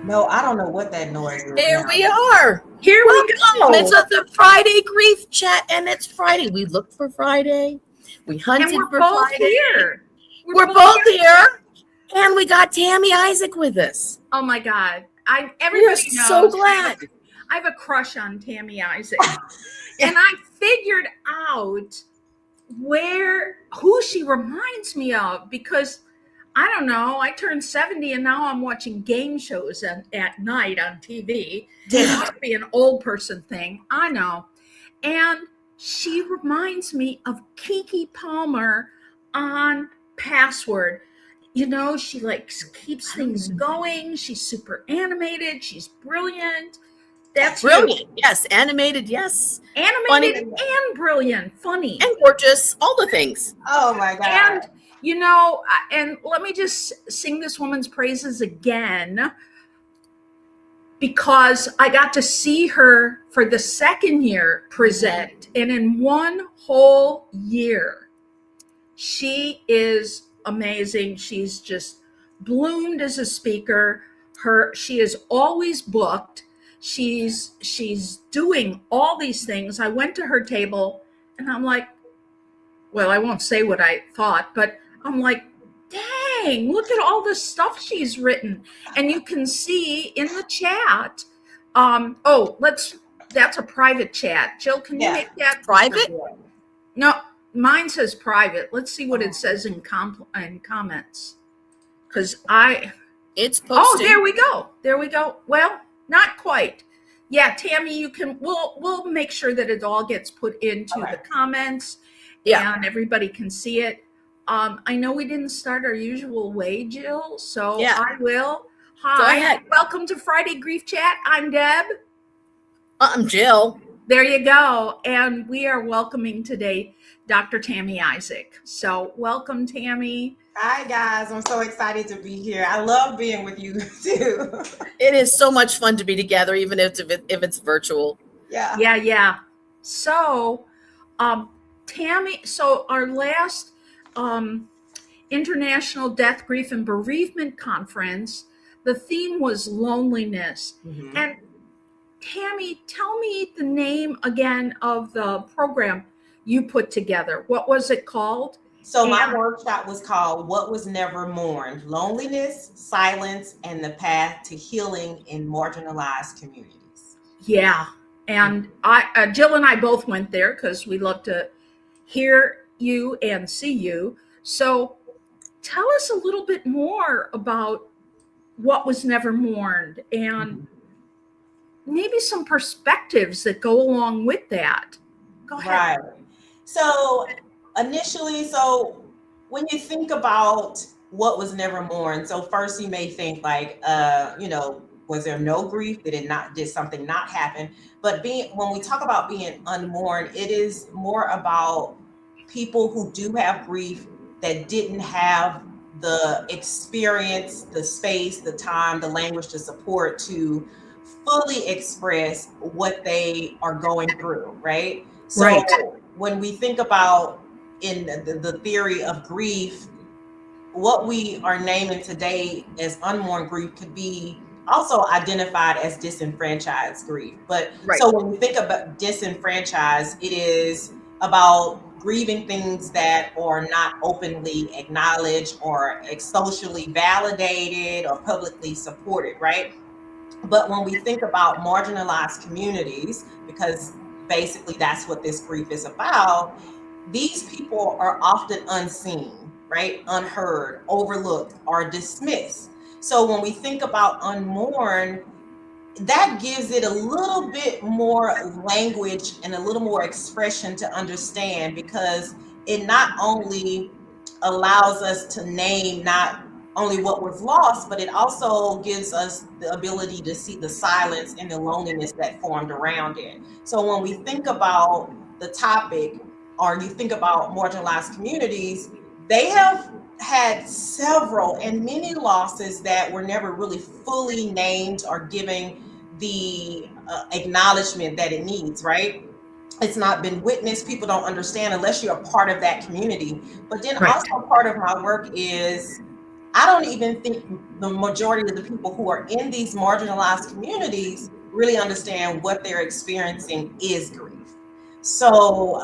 No, I don't know what that noise is Here now. we are. Here we Welcome. go. It's the Friday grief chat, and it's Friday. We looked for Friday. We hunted And we're for both Friday. here. We're both here, and we got Tammy Isaac with us. Oh my God. We are Everybody knows so glad. I have a crush on Tammy Isaac. And I figured out who she reminds me of, because I don't know, I turned 70 and now I'm watching game shows at night on TV. It must be an old person thing. I know. And she reminds me of Keke Palmer on Password. You know, she like keeps things going. She's super animated. She's brilliant. That's Brilliant. Yes. Animated. Yes. Animated Funny. and brilliant, funny. And gorgeous. All the things. Oh my God. And, you know, and let me just sing this woman's praises again, because I got to see her for the second year present. And in one whole year, she is amazing. She's just bloomed as a speaker. She is always booked. She's doing all these things. I went to her table and I'm like, well, I won't say what I thought, but I'm like, dang, look at all the stuff she's written. And you can see in the chat, that's a private chat. Jill, can you make that private? No, mine says private. Let's see what it says in comments. Because it's posted. Oh, there we go. There we go. Well, not quite. Yeah, Tammy, you can. We'll make sure that it all gets put into the comments. Yeah, and everybody can see it. I know we didn't start our usual way, Jill, so yeah. I will. Hi, go ahead. Welcome to Friday Grief Chat. I'm Deb. I'm Jill. There you go. And we are welcoming today Dr. Tammy Isaac. So welcome, Tammy. Hi, guys. I'm so excited to be here. I love being with you, too. It is so much fun to be together, even if it's virtual. Yeah. Yeah. So, Tammy, so our last International Death, Grief, and Bereavement Conference, the theme was loneliness. Mm-hmm. And Tammy, tell me the name again of the program you put together. What was it called? So my workshop was called What Was Never Mourned: Loneliness, Silence, and the Path to Healing in Marginalized Communities. Yeah. And Jill and I both went there because we love to hear you and see you. So tell us a little bit more about What Was Never Mourned and maybe some perspectives that go along with that. Go ahead. Right. So initially, when you think about what was never mourned, so first you may think like, was there no grief? Did something not happen? But when we talk about being unmourned, it is more about people who do have grief that didn't have the experience, the space, the time, the language, the support to fully express what they are going through, right? So when we think about in the theory of grief, what we are naming today as unmourned grief could be also identified as disenfranchised grief. But so when we think about disenfranchised, it is about grieving things that are not openly acknowledged or socially validated or publicly supported, right? But when we think about marginalized communities, because basically that's what this grief is about, these people are often unseen, right? Unheard, overlooked, or dismissed. So when we think about unmourned, that gives it a little bit more language and a little more expression to understand, because it not only allows us to name not only what was lost, but it also gives us the ability to see the silence and the loneliness that formed around it. So when we think about the topic, or you think about marginalized communities, they have had several and many losses that were never really fully named or given the acknowledgement that it needs, right? It's not been witnessed. People don't understand unless you're a part of that community. But then also part of my work is I don't even think the majority of the people who are in these marginalized communities really understand what they're experiencing is grief. So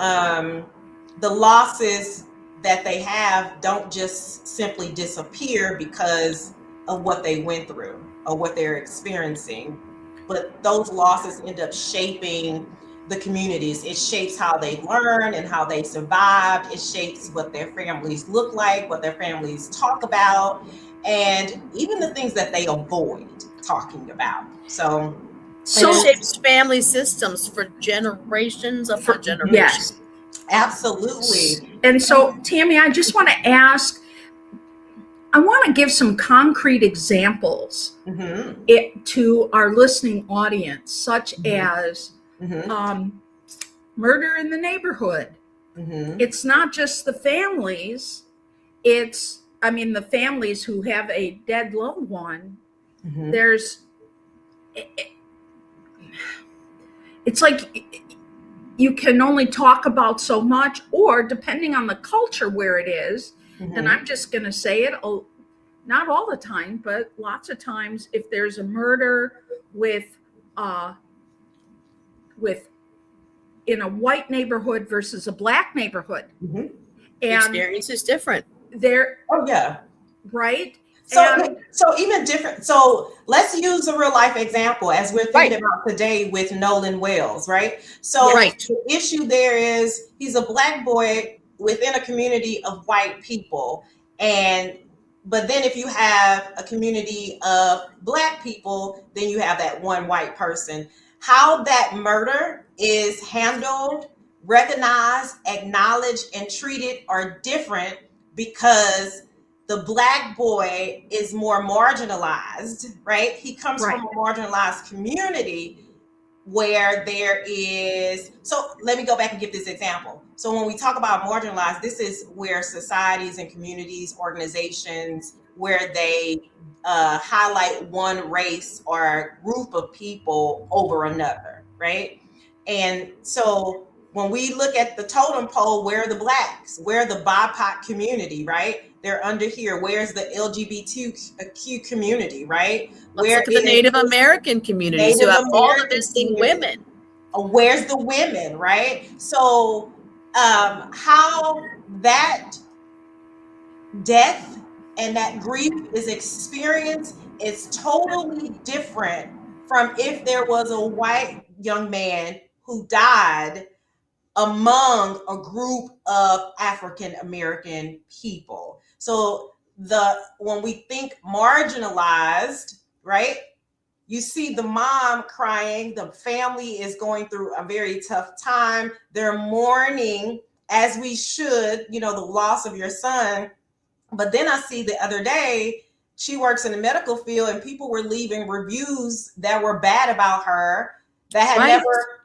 the losses that they have don't just simply disappear because of what they went through or what they're experiencing, but those losses end up shaping the communities. It shapes how they learn and how they survive. It shapes what their families look like, what their families talk about, and even the things that they avoid talking about. So it shapes family systems for generations upon generations. Yes. Absolutely. And so, Tammy, I just want to ask, I want to give some concrete examples to our listening audience, such as murder in the neighborhood. It's not just the families, it's, I mean, the families who have a dead loved one. It's like you can only talk about so much, or depending on the culture where it is, and I'm just going to say it, not all the time, but lots of times, if there's a murder with in a white neighborhood versus a black neighborhood, and the experience is different. Right. So even different. So let's use a real life example as we're thinking about today with Nolan Wells, right? So the issue there is he's a black boy within a community of white people. But then if you have a community of black people, then you have that one white person. How that murder is handled, recognized, acknowledged, and treated are different because the black boy is more marginalized, right? He comes from a marginalized community where there is, so let me go back and give this example. So when we talk about marginalized, this is where societies and communities, organizations, where they highlight one race or group of people over another, right? And so when we look at the totem pole, where are the blacks? Where are the BIPOC community, right? They're under here. Where's the LGBTQ community, right? Let's look at the Native American communities who have all the missing women. Where's the women, right? So how that death and that grief is experienced is totally different from if there was a white young man who died among a group of African American people. So when we think marginalized, right? You see the mom crying, the family is going through a very tough time. They're mourning, as we should, the loss of your son. But then I see the other day, she works in the medical field and people were leaving reviews that were bad about her, that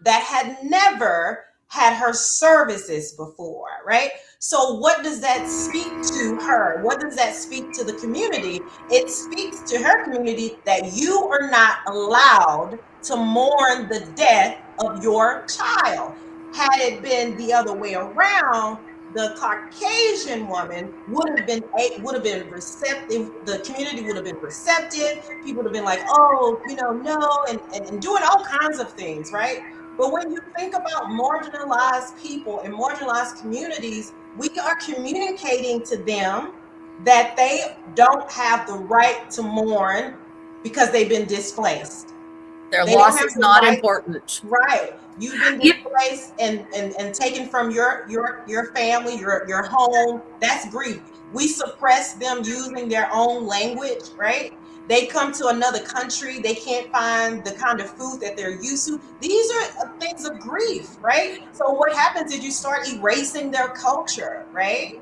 had never had her services before, right? So what does that speak to her? What does that speak to the community? It speaks to her community that you are not allowed to mourn the death of your child. Had it been the other way around, the Caucasian woman would have been receptive. The community would have been receptive. People would have been like, oh, no, and doing all kinds of things, right? But when you think about marginalized people and marginalized communities, we are communicating to them that they don't have the right to mourn because they've been displaced. Their loss is not important. Right. You've been displaced and taken from your family, your home. That's grief. We suppress them using their own language, right? They come to another country. They can't find the kind of food that they're used to. These are things of grief, right? So what happens is you start erasing their culture, right?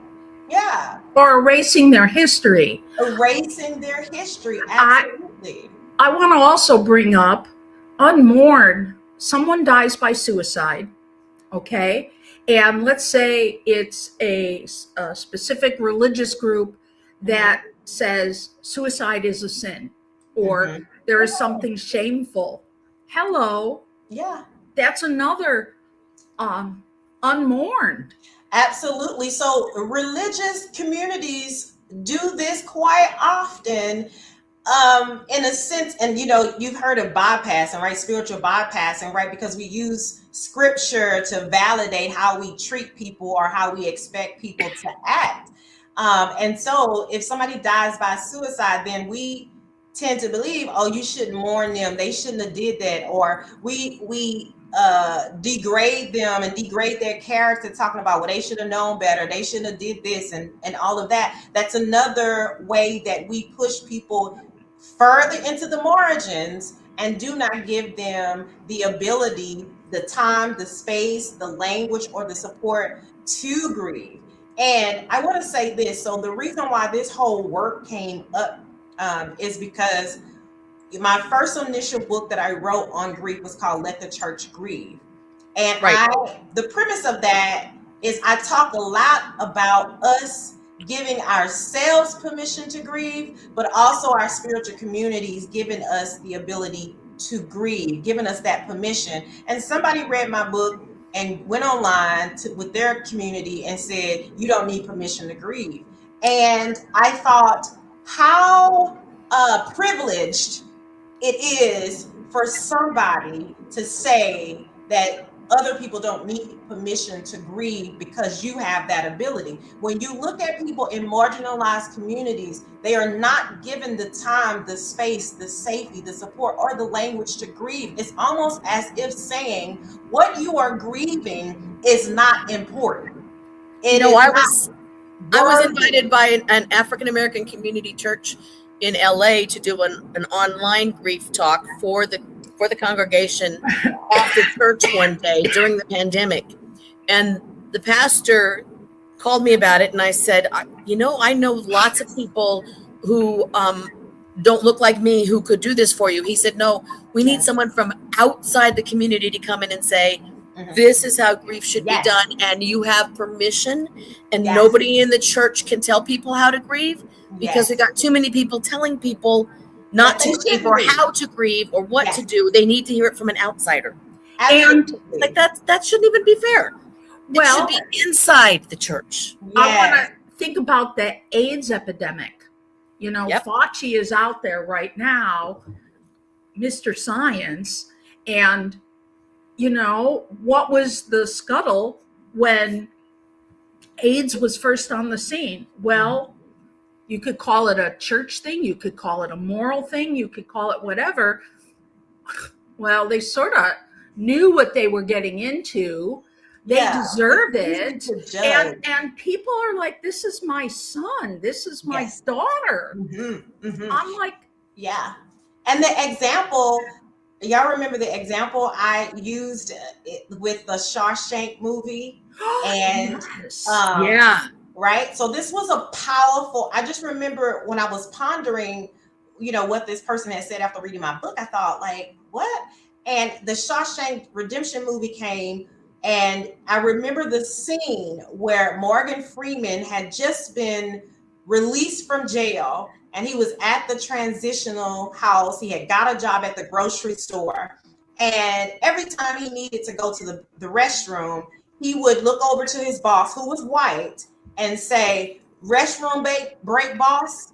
Yeah. Or erasing their history. Erasing their history, absolutely. I want to also bring up unmourned. Someone dies by suicide, okay? And let's say it's a specific religious group that says suicide is a sin, or there is something shameful. Hello. Yeah. That's another unmourned. Absolutely. So religious communities do this quite often, in a sense, and you've heard of bypassing, right? Spiritual bypassing, right? Because we use scripture to validate how we treat people or how we expect people to act. And so if somebody dies by suicide, then we tend to believe, oh, you shouldn't mourn them. They shouldn't have did that. Or we degrade them and degrade their character, talking about, well, they should have known better. They shouldn't have did this and all of that. That's another way that we push people further into the margins and do not give them the ability, the time, the space, the language, or the support to grieve. And I want to say this. So the reason why this whole work came up is because my first initial book that I wrote on grief was called Let the Church Grieve. And Right. the premise of that is I talk a lot about us giving ourselves permission to grieve, but also our spiritual communities giving us the ability to grieve, giving us that permission. And somebody read my book and went online with their community and said, you don't need permission to grieve. And I thought, how privileged it is for somebody to say that other people don't need permission to grieve because you have that ability. When you look at people in marginalized communities, they are not given the time, the space, the safety, the support, or the language to grieve. It's almost as if saying what you are grieving is not important. I was invited by an African American community church in LA to do an online grief talk for the congregation after church one day during the pandemic. And the pastor called me about it, and I said, I know lots of people who don't look like me who could do this for you. He said, no, we need someone from outside the community to come in and say, this is how grief should be done, and you have permission, and nobody in the church can tell people how to grieve because we got too many people telling people not to grieve or how to grieve or what to do. They need to hear it from an outsider. Absolutely. And like that shouldn't even be fair. Well, it should be inside the church. I want to think about the AIDS epidemic. Fauci is out there right now, Mr. Science, and what was the scuttle when AIDS was first on the scene? Well, you could call it a church thing. You could call it a moral thing. You could call it whatever. Well, they sort of knew what they were getting into. They deserve it. And people are like, this is my son. This is my daughter. I'm like, And the example, y'all remember the example I used with the Shawshank movie? And right. So this was a powerful, I just remember when I was pondering, what this person had said after reading my book, I thought, like, what? And the Shawshank Redemption movie came, and I remember the scene where Morgan Freeman had just been released from jail, and he was at the transitional house. He had got a job at the grocery store, and every time he needed to go to the restroom, he would look over to his boss, who was white, and say, restroom break, boss.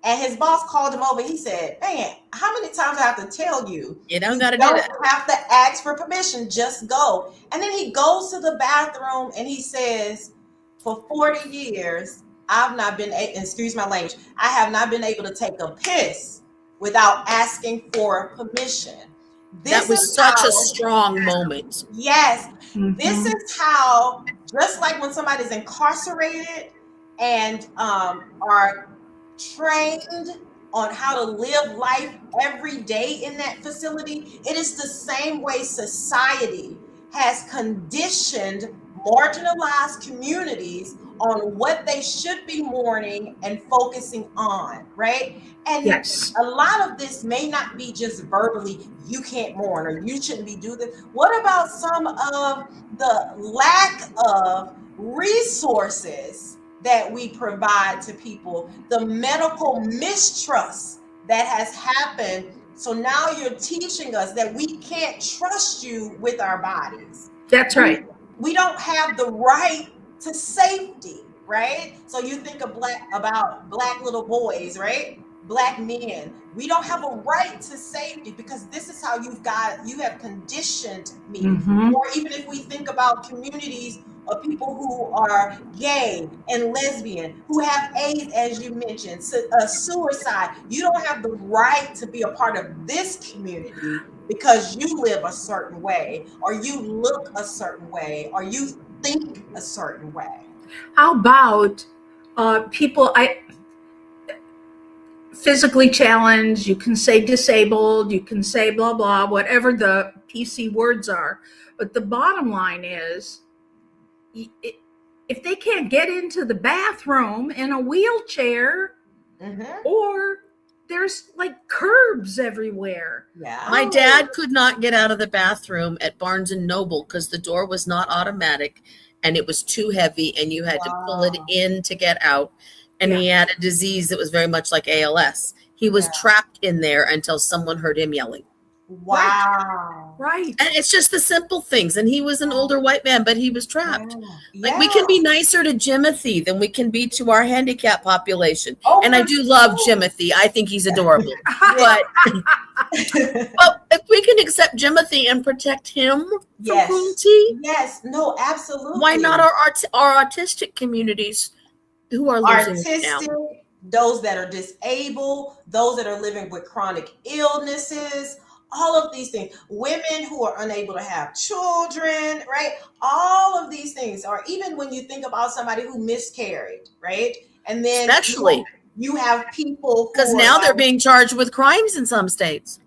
And his boss called him over. He said, man, how many times I have to tell you? You don't got to do that. You have to ask for permission. Just go. And then he goes to the bathroom and he says, for 40 years, I've not been, excuse my language, I have not been able to take a piss without asking for permission. That was such a strong moment. Yes. This is how, just like when somebody's incarcerated and are trained on how to live life every day in that facility, it is the same way society has conditioned marginalized communities on what they should be mourning and focusing on, right? And a lot of this may not be just verbally, you can't mourn or you shouldn't be doing this. What about some of the lack of resources that we provide to people, the medical mistrust that has happened? So now you're teaching us that we can't trust you with our bodies. That's right. We don't have the right to safety. right? So you think of about black little boys, right? Black men. We don't have a right to safety because this is how you have conditioned me. Mhm. Or even if we think about communities of people who are gay and lesbian, who have AIDS, as you mentioned, suicide, you don't have the right to be a part of this community because you live a certain way, or you look a certain way, or you think a certain way. How about people physically challenged? You can say disabled. You can say blah blah, whatever the PC words are. But the bottom line is, if they can't get into the bathroom in a wheelchair, Mm-hmm. or there's like curbs everywhere. Yeah. My dad could not get out of the bathroom at Barnes and Noble because the door was not automatic and it was too heavy and you had to pull it Wow. in to get out. And he had a disease that was very much like ALS. He was Yeah. trapped in there until someone heard him yelling. Wow. Right. And it's just the simple things. And he was an older white man, but he was trapped. Yeah. Like, we can be nicer to Jimothy than we can be to our handicapped population. Oh, And I do love Jimothy. I think he's adorable. But if we can accept Jimothy and protect him from Yes. cruelty, Yes. No, absolutely. why not our autistic communities who are losing it now? Artistic, those that are disabled, those that are living with chronic illnesses, all of these things, women who are unable to have children, right? All of these things, or even when you think about somebody who miscarried, right? And then Especially you have people because who now are they're like, being charged with crimes in some states.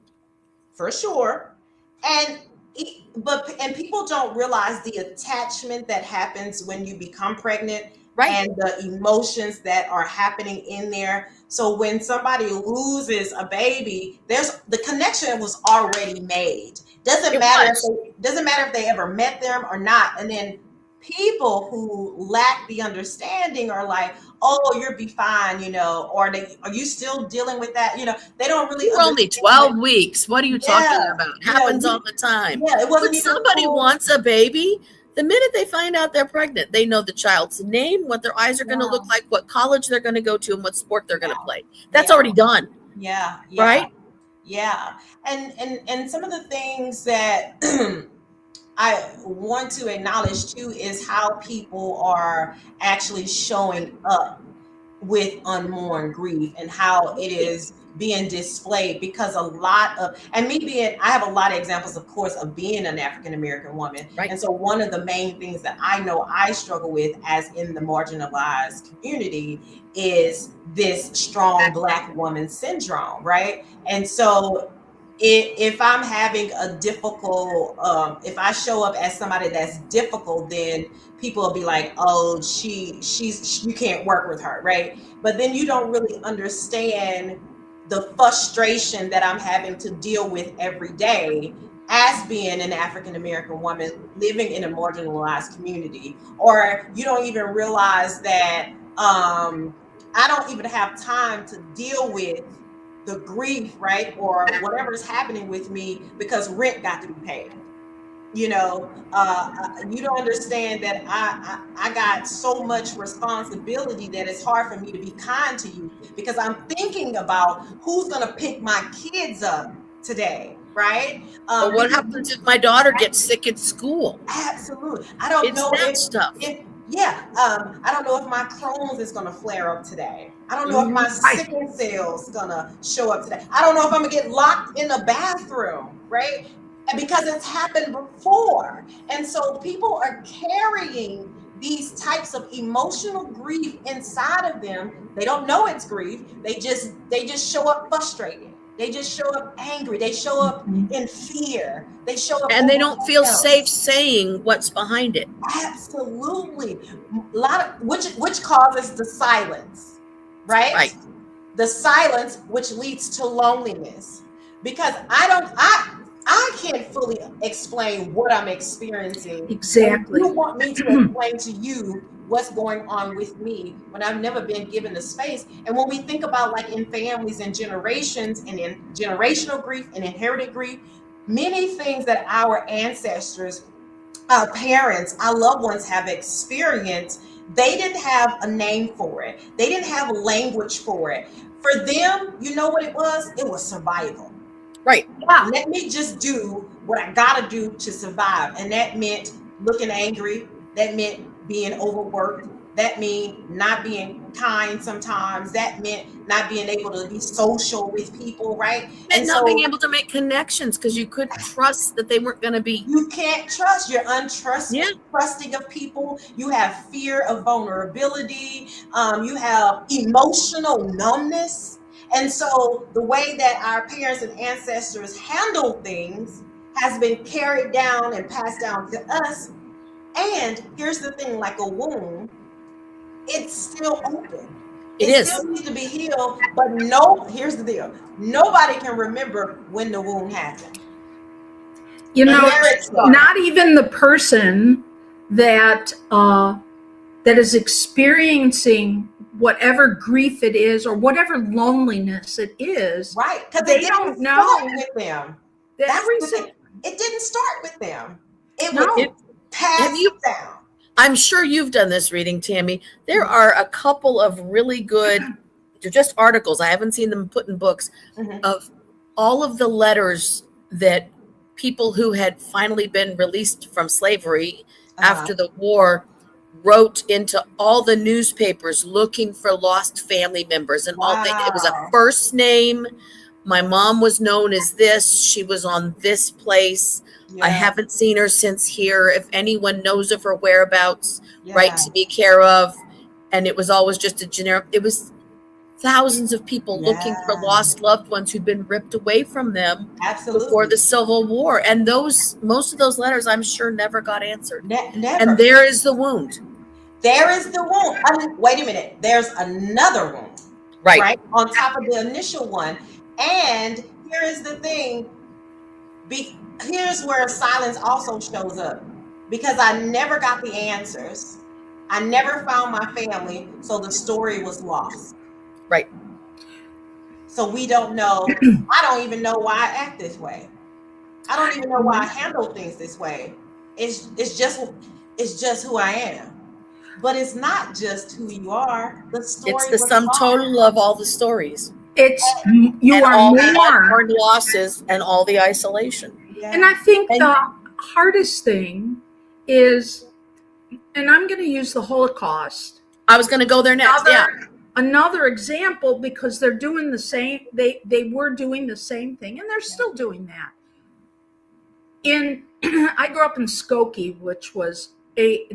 for sure. And people don't realize the attachment that happens when you become pregnant, Right. and the emotions that are happening in there. So when somebody loses a baby, there's the connection was already made. Doesn't matter if they ever met them or not. And then people who lack the understanding are like, oh, you'll be fine, or are you still dealing with that? They don't really We're only 12 weeks. What are you talking about? Happens all the time. Yeah, it wasn't When even somebody cool. wants a baby, the minute they find out they're pregnant, they know the child's name, what their eyes are going to look like, what college they're going to go to, and what sport they're going to play. That's already done. Yeah. Right? Yeah. And some of the things that I want to acknowledge too is how people are actually showing up with unmourned grief and how it is being displayed, because I have a lot of examples, of course, of being an African American woman. Right. And so one of the main things that I know I struggle with as in the marginalized community is this strong Black woman syndrome, right? And so if I'm having a difficult, if I show up as somebody that's difficult, then people will be like, oh, you can't work with her, right? But then you don't really understand the frustration that I'm having to deal with every day as being an African American woman living in a marginalized community. Or you don't even realize that I don't even have time to deal with the grief, right? Or whatever's happening with me because rent got to be paid. You don't understand that I got so much responsibility that it's hard for me to be kind to you because I'm thinking about who's going to pick my kids up today, right? But what happens if my daughter gets sick at school? Absolutely. I don't know I don't know if my Crohn's is going to flare up today. I don't know if my sickle cell's going to show up today. I don't know if I'm going to get locked in a bathroom, right? Because it's happened before. And so people are carrying these types of emotional grief inside of them. They don't know it's grief. They just show up frustrated. They just show up angry. They show up in fear. They show up, and they don't feel safe saying what's behind it. Absolutely. A lot of which causes the silence, right? Right. The silence, which leads to loneliness, because I can't fully explain what I'm experiencing. Exactly. You want me to explain to you what's going on with me when I've never been given the space. And when we think about like in families and generations and in generational grief and inherited grief, many things that our ancestors, our parents, our loved ones have experienced, They didn't have a name for it. They didn't have a language for it. For them, you know what it was? It was survival. Right. Yeah. Let me just do what I gotta do to survive. And that meant looking angry. That meant being overworked. That meant not being kind sometimes. That meant not being able to be social with people, right? And not being able to make connections because you couldn't trust that they weren't going to be. You can't trust. You're untrusting Yeah. of people. You have fear of vulnerability. You have emotional numbness. And so the way that our parents and ancestors handled things has been carried down and passed down to us. And here's the thing, like a wound, it's still open. It still needs to be healed, but here's the deal. Nobody can remember when the wound happened. You know, not even the person that is experiencing whatever grief it is or whatever loneliness it is. Right, because they don't know with them. That's the thing. It didn't start with them. It passed down. I'm sure you've done this reading, Tammy. There are a couple of really good, they're just articles. I haven't seen them put in books of all of the letters that people who had finally been released from slavery after the war wrote into all the newspapers looking for lost family members and all. It was a first name. My mom was known as this. She was on this place. I haven't seen her since here. If anyone knows of her whereabouts, write to be care of. And it was always just a generic. It was thousands of people looking for lost loved ones who'd been ripped away from them before the Civil War. And most of those letters, I'm sure, never got answered. Never. And there is the wound. There is the wound. I mean, wait a minute. There's another wound. Right? On top of the initial one. And here is the thing. Here's where silence also shows up. Because I never got the answers. I never found my family. So the story was lost. Right. So we don't know. I don't even know why I act this way. I don't even know why I handle things this way. It's just who I am. But it's not just who you are. The story. It's the sum total of all the stories. You are all more the losses and all the isolation. Yeah. And I think the hardest thing is, and I'm going to use the Holocaust. I was going to go there next. Another example, because they're doing the same. They were doing the same thing, and they're still doing that. I grew up in Skokie, which was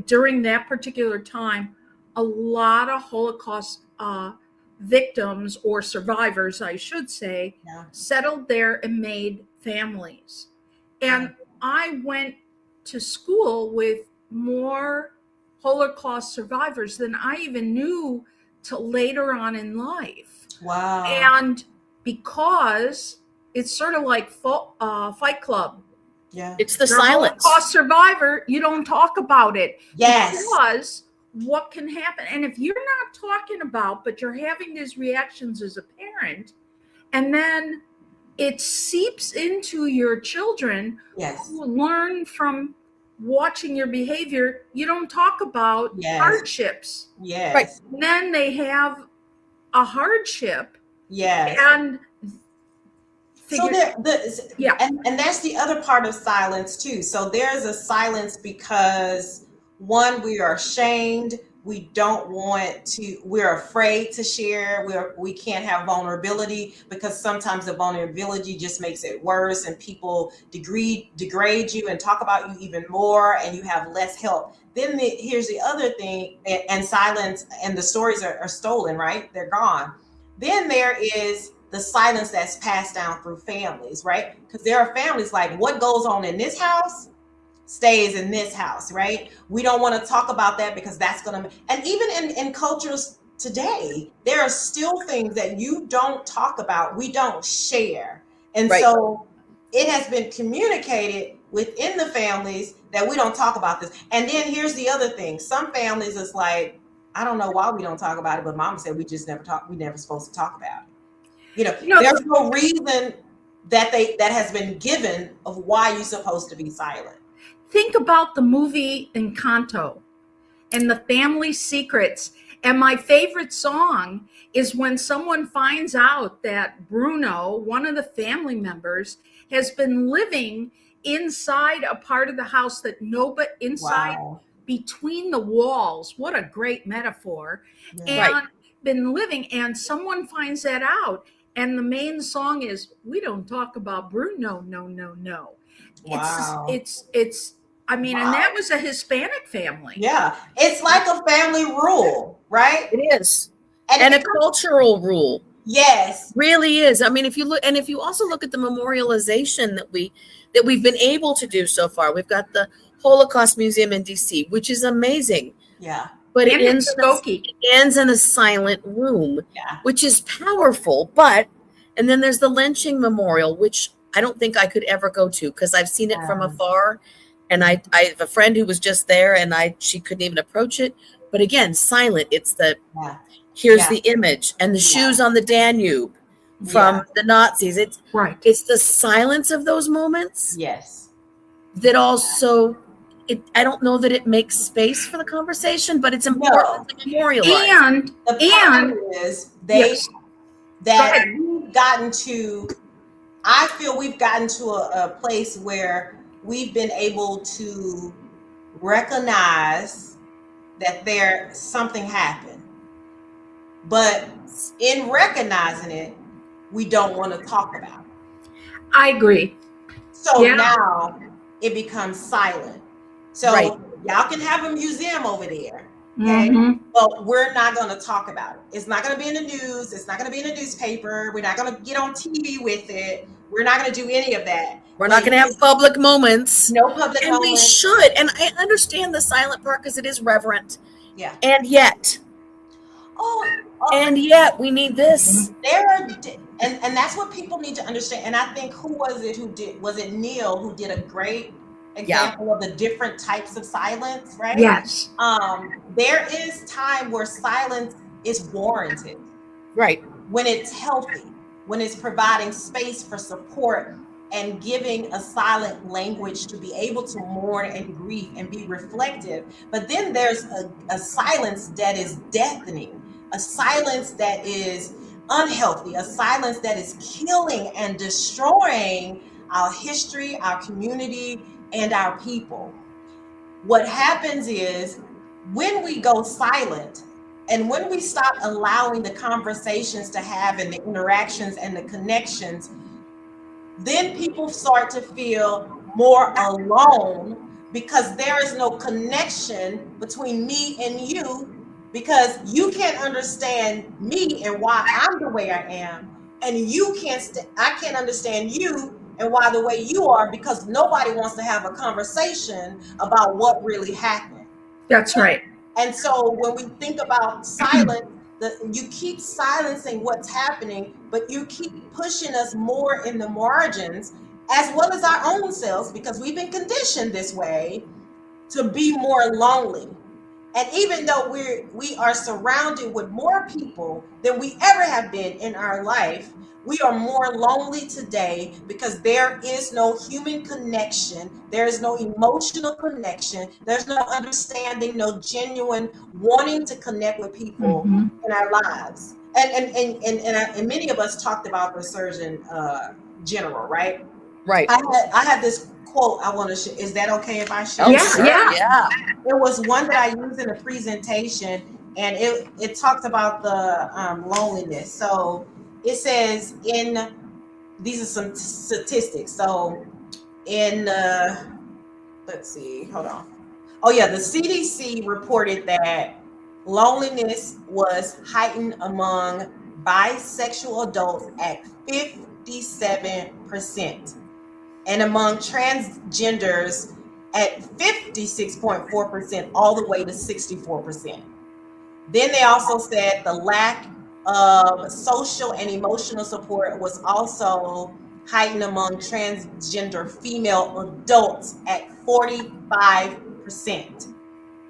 during that particular time, a lot of Holocaust victims or survivors, I should say, settled there and made families. And I went to school with more Holocaust survivors than I even knew till later on in life. Wow. And because it's sort of like Fight Club. Yeah. It's the silence. Holocaust survivor, you don't talk about it. Yes. Because what can happen? And if you're not talking about, but you're having these reactions as a parent, and then it seeps into your children who learn from watching your behavior, you don't talk about hardships. Yes. Right. And then they have a hardship. Yes. And and that's the other part of silence too. So there's a silence because one, we are ashamed. We don't want to, we're afraid to share. We can't have vulnerability because sometimes the vulnerability just makes it worse and people degrade you and talk about you even more and you have less help. Then here's the other thing, and silence and the stories are stolen, right? They're gone. Then there is the silence that's passed down through families, right? Because there are families like what goes on in this house stays in this house, right? We don't want to talk about that because that's going to, and even in cultures today, there are still things that you don't talk about, we don't share. And so it has been communicated within the families that we don't talk about this. And then here's the other thing. Some families is like, I don't know why we don't talk about it, but mom said we just never talk, we never supposed to talk about it. You know, there's no reason that has been given of why you're supposed to be silent. Think about the movie Encanto. and the family secrets. And my favorite song is when someone finds out that Bruno, one of the family members, has been living inside a part of the house that nobody inside Wow. between the walls. What a great metaphor. Yeah. And Right. been living, and someone finds that out. And the main song is, "We don't talk about Bruno, no, no, no." Wow. It's I mean, and that was a Hispanic family. Yeah. It's like a family rule, right? It is. And And a it- cultural rule. yes. Really is. I mean, if you look, and if you also look at the memorialization that we've been able to do so far, we've got the Holocaust Museum in DC, which is amazing. Yeah. But And in Skokie. it ends in a silent room, Yeah. which is powerful. But, and then there's the lynching memorial, which I don't think I could ever go to because I've seen it from afar. And I have a friend who was just there, and she couldn't even approach it. But again, silent. It's the, Yeah. here's Yeah. the image and the shoes on the Danube from the Nazis. Right. It's the silence of those moments Yes. that also, I don't know that it makes space for the conversation, but it's important to memorialize. And The problem is yes. that we've gotten to, I feel we've gotten to a place where we've been able to recognize that something happened. But in recognizing it, we don't want to talk about it. I agree. So Yeah. now it becomes silent. So Right. y'all can have a museum over there. Okay. Mhm. But we're not going to talk about it. It's not going to be in the news. It's not going to be in the newspaper. We're not going to get on TV with it. We're not going to do any of that. We're not going to have public moments. No public And we moments. should. And I understand the silent part because it is reverent. Yeah. And yet we need this. there are, and that's what people need to understand. And I think was it Neil who did a great example of the different types of silence, right? Yes. There is time where silence is warranted. Right. When it's healthy, when it's providing space for support and giving a silent language to be able to mourn and grieve and be reflective. But then there's a silence that is deafening, a silence that is unhealthy, a silence that is killing and destroying our history, our community, and our people. What happens is when we go silent, and when we stop allowing the conversations to have and the interactions and the connections, then people start to feel more alone because there is no connection between me and you, because you can't understand me and why I'm the way I am, and I can't understand you and why the way you are, because nobody wants to have a conversation about what really happened. That's right. And so when we think about silence, you keep silencing what's happening, but you keep pushing us more in the margins, as well as our own selves, because we've been conditioned this way to be more lonely. And even though we are surrounded with more people than we ever have been in our life, we are more lonely today because there is no human connection. There is no emotional connection. There's no understanding, no genuine wanting to connect with people in our lives. And many of us talked about the Surgeon General, right? Right. I had this quote I want to share. Is that okay if I share? Oh, Yeah, sure. yeah. It was one that I used in a presentation, and it talks about the loneliness. So it says these are some statistics. So let's see, hold on. Oh yeah, the CDC reported that loneliness was heightened among bisexual adults at 57%, and among transgenders at 56.4%, all the way to 64%. Then they also said the lack of social and emotional support was also heightened among transgender female adults at 45%,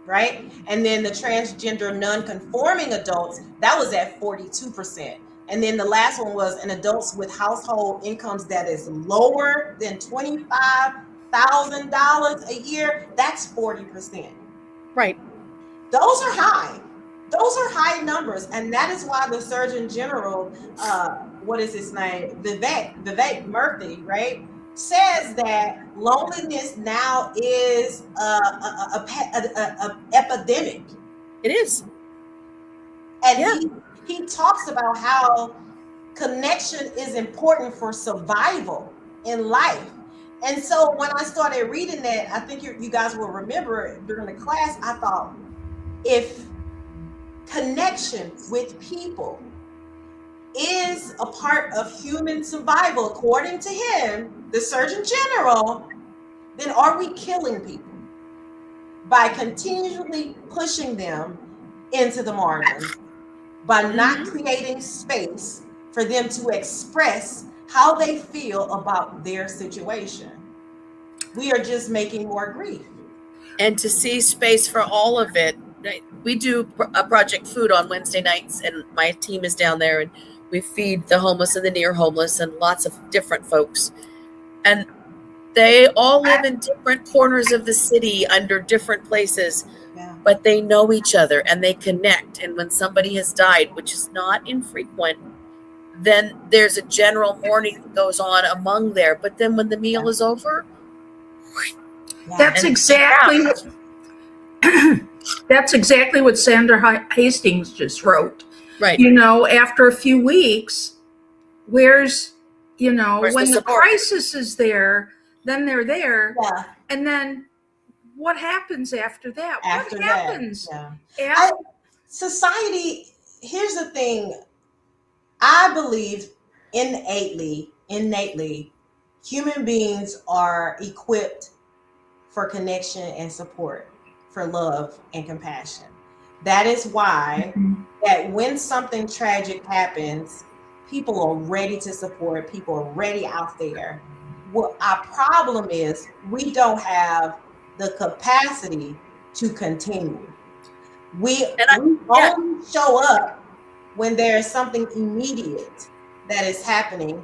right? And then the transgender non-conforming adults, that was at 42%. And then the last one was in adults with household incomes that is lower than $25,000 a year, that's 40%. Right. those are high. Those are high numbers, and that is why the Surgeon General, what is his name, Vivek Murthy, right, says that loneliness now is a epidemic. It is. And Yeah. he talks about how connection is important for survival in life. And so when I started reading that, I think you guys will remember during the class, I thought, if connection with people is a part of human survival, according to him, the Surgeon General, then are we killing people by continually pushing them into the margins, by not creating space for them to express how they feel about their situation? We are just making more grief. And to see space for all of it. We do a Project Food on Wednesday nights, and my team is down there, and we feed the homeless and the near homeless and lots of different folks. And they all live in different corners of the city under different places, but they know each other and they connect. And when somebody has died, which is not infrequent, then there's a general mourning that goes on among there. But then when the meal is over, that's exactly that's exactly what Sandra Hastings just wrote. Right. You know, after a few weeks, where's when the crisis is there, then they're there. Yeah. And then what happens after that? After what happens? That, yeah. Society, here's the thing. I believe innately, human beings are equipped for connection and support, for love and compassion. That is why that when something tragic happens, people are ready to support, people are ready out there. What our problem is, we don't have the capacity to continue. We only show up when there is something immediate that is happening,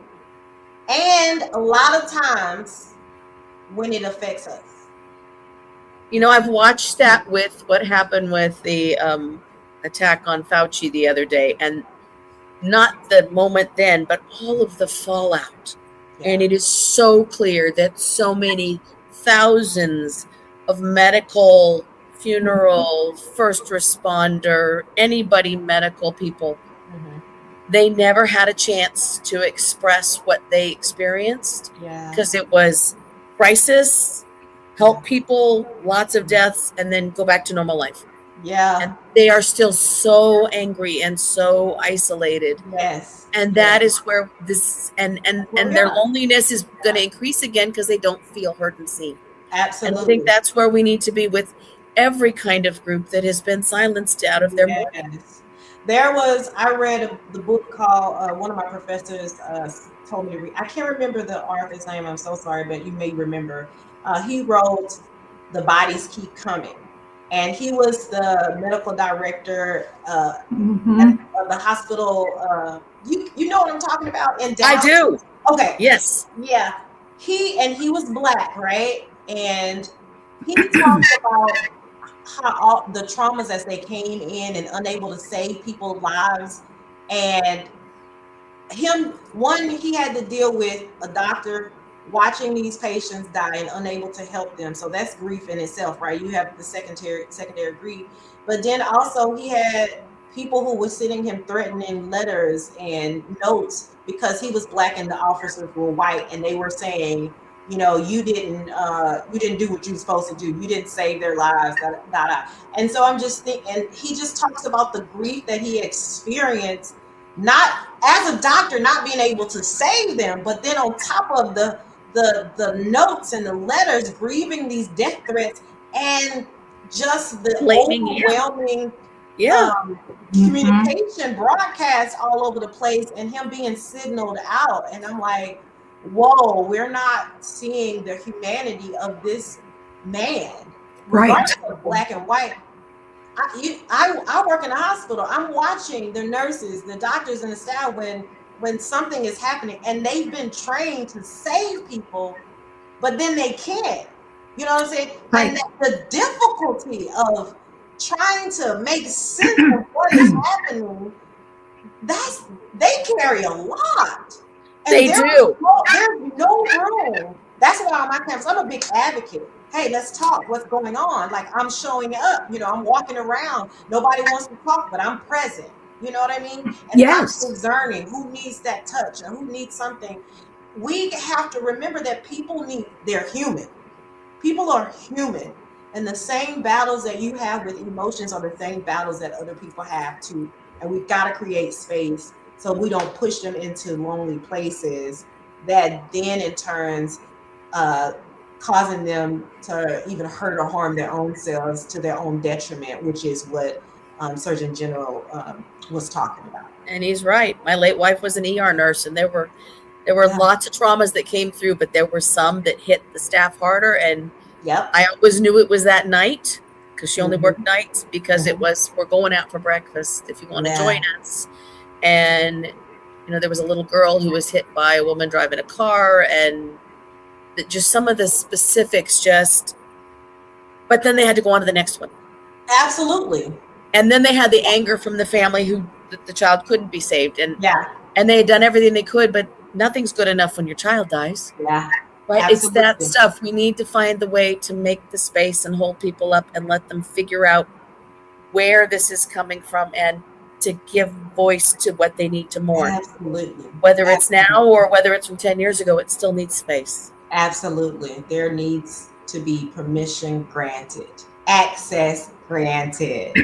and a lot of times when it affects us. I've watched that with what happened with the attack on Fauci the other day, and not the moment then, but all of the fallout. Yeah. And it is so clear that so many thousands of medical, funeral, first responder, anybody medical people, they never had a chance to express what they experienced because it was crisis, help people, lots of deaths, and then go back to normal life. Yeah. And they are still so angry and so isolated. Yes. And that is where this and their loneliness is going to increase again because they don't feel heard and seen. Absolutely. And I think that's where we need to be with every kind of group that has been silenced out of their mourning. I read the book called, one of my professors told me to read. I can't remember the author's name. I'm so sorry, but you may remember. He wrote The Bodies Keep Coming. And he was the medical director of the hospital. You know what I'm talking about? In Dallas? I do. Okay. Yes. Yeah. He was Black, right? And he talks about how all the traumas as they came in and unable to save people's lives. And he had to deal with a doctor watching these patients die and unable to help them. So that's grief in itself, right? You have the secondary grief. But then also he had people who were sending him threatening letters and notes because he was Black and the officers were white, and they were saying, you didn't do what you were supposed to do. You didn't save their lives. And so I'm just thinking, and he just talks about the grief that he experienced, not as a doctor, not being able to save them, but then on top of the notes and the letters, grieving these death threats, and just the overwhelming communication broadcast all over the place, and him being signaled out. And I'm like, whoa, we're not seeing the humanity of this man, right? Black and white. I work in a hospital. I'm watching the nurses, the doctors, and the staff when something is happening, and they've been trained to save people, but then they can't. You know what I'm saying? Right. And the difficulty of trying to make sense of what is happening, they carry a lot. And They do. There's no room. That's why on my campus, I'm a big advocate. Hey, let's talk. What's going on? Like, I'm showing up. I'm walking around. Nobody wants to talk, but I'm present. You know what I mean? And Yes. I'm discerning who needs that touch and who needs something. We have to remember that they're human. People are human. And the same battles that you have with emotions are the same battles that other people have too. And we've got to create space so we don't push them into lonely places that then in turns causing them to even hurt or harm their own selves to their own detriment, which is what Surgeon General was talking about. And he's right. My late wife was an ER nurse, and there were lots of traumas that came through, but there were some that hit the staff harder. And I always knew it was that night, because she only worked nights, because it was, we're going out for breakfast if you want to join us. And there was a little girl who was hit by a woman driving a car, and just some of the specifics but then they had to go on to the next one. Absolutely. And then they had the anger from the family who the child couldn't be saved. And they had done everything they could, but nothing's good enough when your child dies. Yeah. Right. Absolutely. It's that stuff. We need to find the way to make the space and hold people up and let them figure out where this is coming from and to give voice to what they need to mourn. Absolutely. Whether it's now or whether it's from 10 years ago, it still needs space. Absolutely. There needs to be permission granted. Access granted.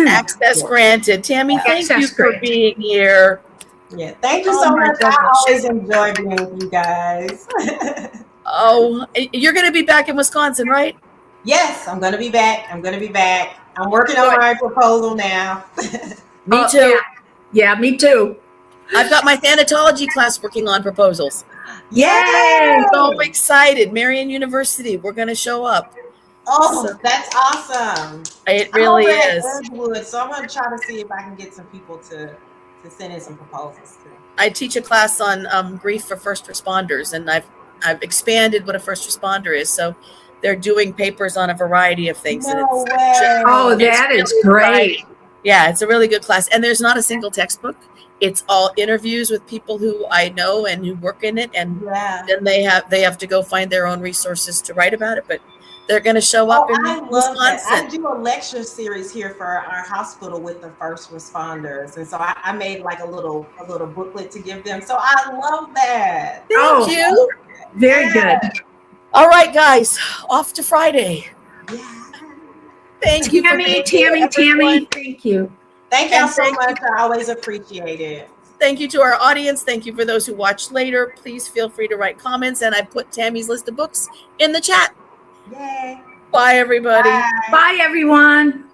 Access granted. Tammy, thank you for being here. Yeah, thank you so much. I always enjoy being with you guys. Oh, you're going to be back in Wisconsin, right? Yes, I'm going to be back. I'm working on my proposal now. Me too. Yeah, me too. I've got my thanatology class working on proposals. Yay! So excited. Marian University, we're going to show up. Oh, so, that's awesome. It really is. So I'm going to try to see if I can get some people to send in some proposals too. I teach a class on grief for first responders, and I've expanded what a first responder is. So they're doing papers on a variety of things. No way. That is great. Yeah, it's a really good class. And there's not a single textbook. It's all interviews with people who I know and who work in it. And then they have to go find their own resources to write about it. But they're going to show up in I love Wisconsin. That. I do a lecture series here for our hospital with the first responders. And so I made like a little booklet to give them. So I love that. Thank you. Very good. All right, guys, off to Friday. Yeah. Thank you, Tammy. Thank you. Thank y'all so much. I always appreciate it. Thank you to our audience. Thank you for those who watch later. Please feel free to write comments, and I put Tammy's list of books in the chat. Yay. Bye, everybody. Bye everyone.